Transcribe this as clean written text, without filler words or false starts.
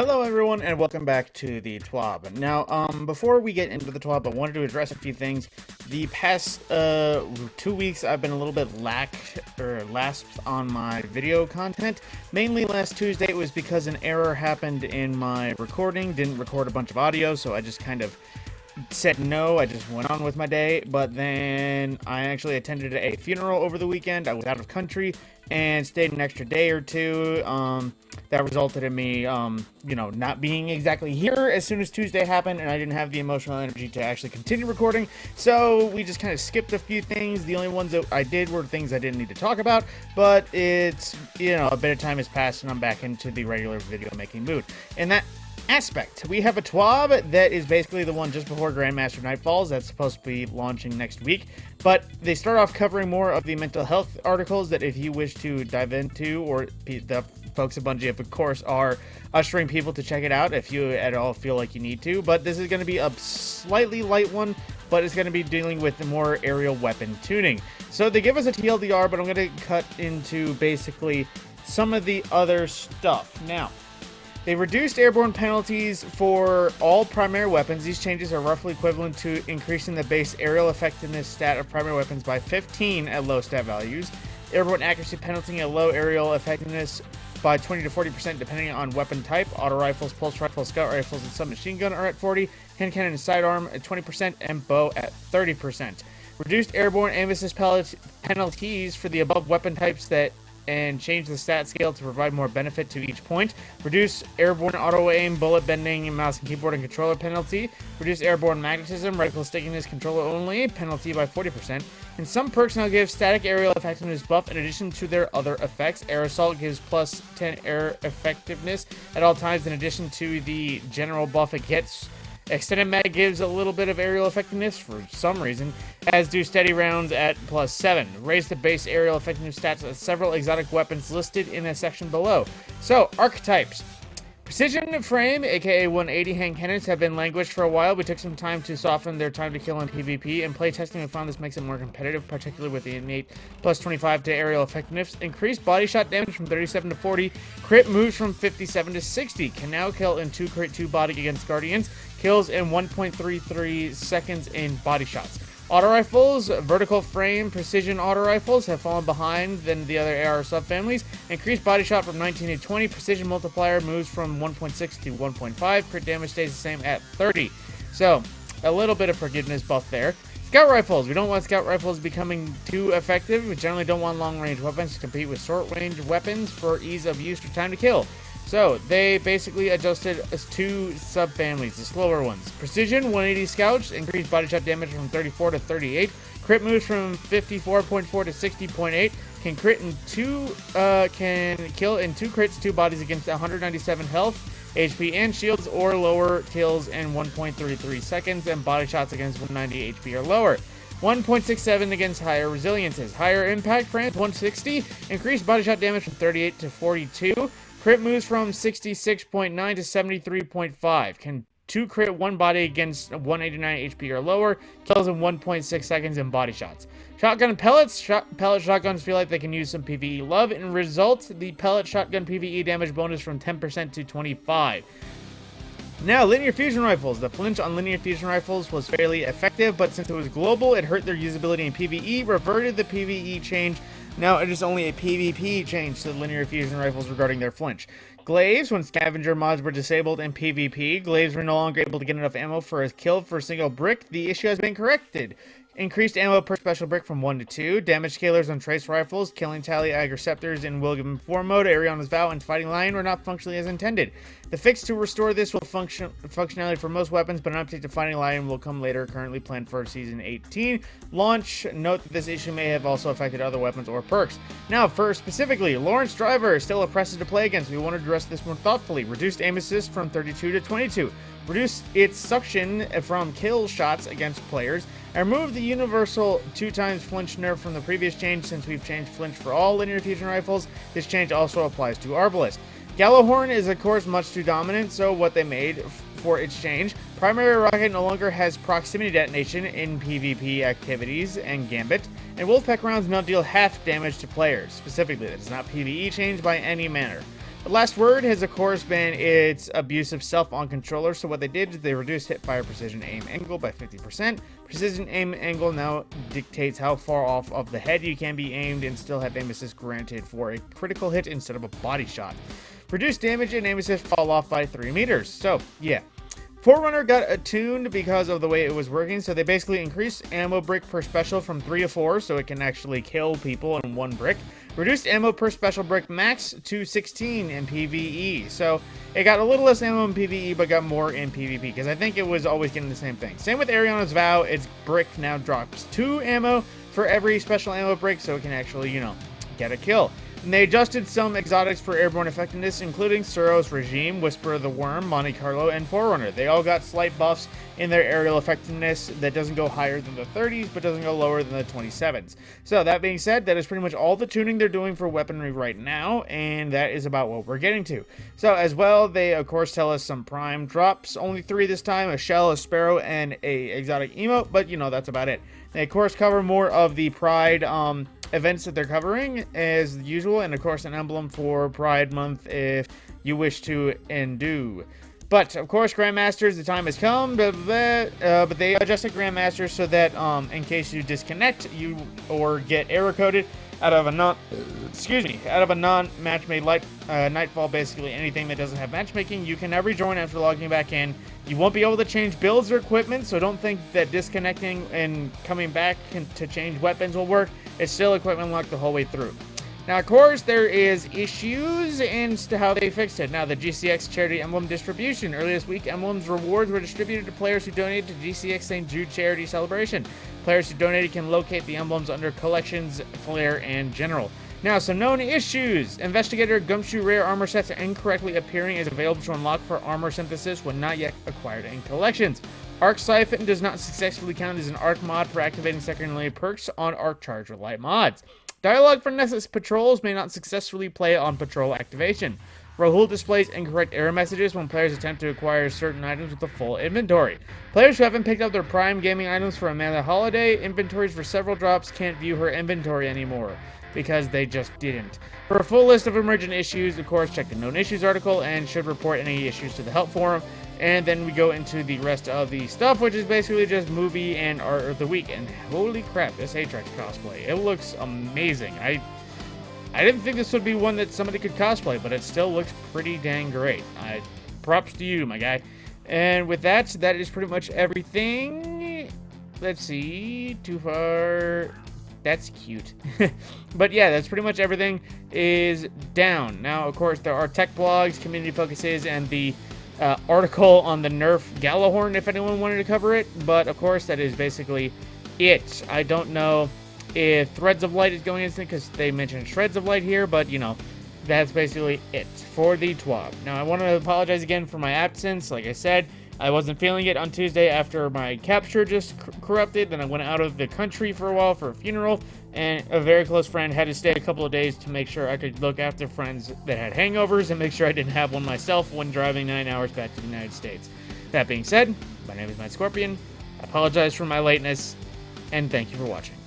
Hello everyone and welcome back to the TWAB. Now, before we get into the TWAB, I wanted to address a few things. The past 2 weeks I've been a little bit lapsed on my video content. Mainly last Tuesday it was because an error happened in my recording, didn't record a bunch of audio, so I just kind of said no, I just went on with my day. But then I actually attended a funeral over the weekend. I was out of country and stayed an extra day or two. That resulted in me, not being exactly here as soon as Tuesday happened, and I didn't have the emotional energy to actually continue recording, so we just kind of skipped a few things. The only ones that I did were things I didn't need to talk about, but it's, a bit of time has passed, and I'm back into the regular video making mood. In that aspect, we have a TWAB that is basically the one just before Grandmaster Night Falls that's supposed to be launching next week, but they start off covering more of the mental health articles that if you wish to dive into, or the folks at Bungie, of course, are ushering people to check it out if you at all feel like you need to. But this is going to be a slightly light one, but it's going to be dealing with the more aerial weapon tuning. So they give us a TLDR, but I'm going to cut into basically some of the other stuff. Now, they reduced airborne penalties for all primary weapons. These changes are roughly equivalent to increasing the base aerial effectiveness stat of primary weapons by 15 at low stat values. Airborne accuracy penalty at low aerial effectiveness by 20 to 40% depending on weapon type. Auto rifles, pulse rifles, scout rifles, and submachine gun are at 40, hand cannon and sidearm at 20%, and bow at 30%. Reduced airborne aim assist penalties for the above weapon types and change the stat scale to provide more benefit to each point. Reduce airborne auto-aim, bullet bending, mouse and keyboard and controller penalty. Reduce airborne magnetism, reticle stickiness, controller only, penalty by 40%. And some perks now give static aerial effectiveness buff in addition to their other effects. Air Assault gives plus 10 air effectiveness at all times in addition to the general buff it gets. Extended Mag gives a little bit of aerial effectiveness for some reason, as do steady rounds at plus 7. Raise the base aerial effectiveness stats of several exotic weapons listed in a section below. So, archetypes. Precision frame, aka 180 hand cannons, have been languished for a while. We took some time to soften their time to kill in PvP, and playtesting we found this makes it more competitive, particularly with the innate plus 25 to aerial effectiveness. Increased body shot damage from 37 to 40. Crit moves from 57 to 60. Can now kill in 2 crit 2 body against Guardians. Kills in 1.33 seconds in body shots. Auto rifles, vertical frame precision auto rifles have fallen behind than the other AR subfamilies. Increased body shot from 19 to 20. Precision multiplier moves from 1.6 to 1.5. Crit damage stays the same at 30. So, a little bit of forgiveness buff there. Scout rifles. We don't want scout rifles becoming too effective. We generally don't want long range weapons to compete with short range weapons for ease of use or time to kill. So, they basically adjusted 2 subfamilies, the slower ones. Precision, 180 Scouts, increased body shot damage from 34 to 38. Crit moves from 54.4 to 60.8. Can kill in 2 crits, 2 bodies against 197 health, HP, and shields, or lower kills in 1.33 seconds, and body shots against 190 HP or lower. 1.67 against higher resiliences. Higher impact frames, 160. Increased body shot damage from 38 to 42. Crit moves from 66.9 to 73.5. Can 2 crit 1 body against 189 HP or lower. Kills in 1.6 seconds in body shots. Shotgun pellets. Pellet shotguns feel like they can use some PvE love. In result, the pellet shotgun PvE damage bonus from 10% to 25%. Now, linear fusion rifles. The flinch on linear fusion rifles was fairly effective, but since it was global, it hurt their usability in PvE, reverted the PvE change. Now it is only a PvP change to the linear fusion rifles regarding their flinch. Glaives, when scavenger mods were disabled in PvP, glaives were no longer able to get enough ammo for a kill for a single brick. The issue has been corrected. Increased ammo per special brick from 1 to 2. Damage scalers on trace rifles, killing tally, agriceptors in Will Given 4 mode, Ariana's Vow, and Fighting Lion were not functionally as intended. The fix to restore this will functionality for most weapons, but an update to Fighting Lion will come later, currently planned for Season 18 launch. Note that this issue may have also affected other weapons or perks. Now, for specifically, Lawrence Driver is still oppressive to play against. We want to address this more thoughtfully. Reduced aim assist from 32 to 22. Reduce its suction from kill shots against players. And remove the universal 2x flinch nerf from the previous change. Since we've changed flinch for all linear fusion rifles, this change also applies to Arbalest. Gallowhorn is of course much too dominant, so what they made for its change. Primary rocket no longer has proximity detonation in PvP activities and Gambit, and Wolfpack rounds now deal half damage to players. Specifically, that is not PvE change by any manner. The last word has, of course, been its abuse of self on controller. So what they did is they reduced hip fire precision aim angle by 50%. Precision aim angle now dictates how far off of the head you can be aimed and still have aim assist granted for a critical hit instead of a body shot. Reduced damage and aim assist fall off by 3 meters. So, yeah. Forerunner got attuned because of the way it was working, so they basically increased ammo brick per special from 3 to 4, so it can actually kill people in 1 brick. Reduced ammo per special brick max to 16 in PvE, so it got a little less ammo in PvE, but got more in PvP, because I think it was always getting the same thing. Same with Ariana's Vow, its brick now drops 2 ammo for every special ammo brick, so it can actually, you know, get a kill. And they adjusted some exotics for airborne effectiveness, including Suros Regime, Whisper of the Worm, Monte Carlo, and Forerunner. They all got slight buffs in their aerial effectiveness that doesn't go higher than the 30s, but doesn't go lower than the 27s. So that being said, that is pretty much all the tuning they're doing for weaponry right now, and that is about what we're getting to. So as well, they of course tell us some prime drops, only 3 this time, a shell, a sparrow, and a exotic emote, but you know, that's about it. They of course cover more of the Pride events that they're covering as usual, and of course an emblem for Pride Month if you wish to undo. But of course, Grandmasters, the time has come, but they adjusted Grandmasters so that in case you disconnect you or get error coded out of a non-match made nightfall, basically anything that doesn't have matchmaking, you can now rejoin after logging back in. You won't be able to change builds or equipment, so don't think that disconnecting and coming back to change weapons will work. It's still equipment locked the whole way through. Now, of course, there is issues as to how they fixed it. Now, the GCX charity emblem distribution. Earlier this week, emblems rewards were distributed to players who donated to GCX St. Jude charity celebration. Players who donated can locate the emblems under collections, flare, and general. Now, some known issues. Investigator Gumshoe rare armor sets are incorrectly appearing as available to unlock for armor synthesis when not yet acquired in collections. Arc Siphon does not successfully count as an arc mod for activating secondary perks on Arc Charge or light mods. Dialogue for Nessus patrols may not successfully play on patrol activation. Rahul displays incorrect error messages when players attempt to acquire certain items with a full inventory. Players who haven't picked up their Prime gaming items for Amanda Holiday inventories for several drops can't view her inventory anymore, because they just didn't. For a full list of emergent issues, of course, check the Known Issues article and should report any issues to the help forum. And then we go into the rest of the stuff, which is basically just movie and art of the week. And holy crap, this Atrax cosplay. It looks amazing. I didn't think this would be one that somebody could cosplay, but it still looks pretty dang great. Props to you, my guy. And with that, that is pretty much everything. Let's see. Too far. That's cute. But yeah, that's pretty much everything is down. Now, of course, there are tech blogs, community focuses, and the article on the nerf Gallahorn if anyone wanted to cover it. But of course, that is basically it. I don't know if Threads of Light is going instant because they mentioned Shreds of Light here, but you know, that's basically it for the TWAB. Now, I want to apologize again for my absence. Like I said, I wasn't feeling it on Tuesday after my capture just corrupted. Then I went out of the country for a while for a funeral, and a very close friend had to stay a couple of days to make sure I could look after friends that had hangovers and make sure I didn't have one myself when driving 9 hours back to the United States. That being said, my name is Matt Scorpion. I apologize for my lateness, and thank you for watching.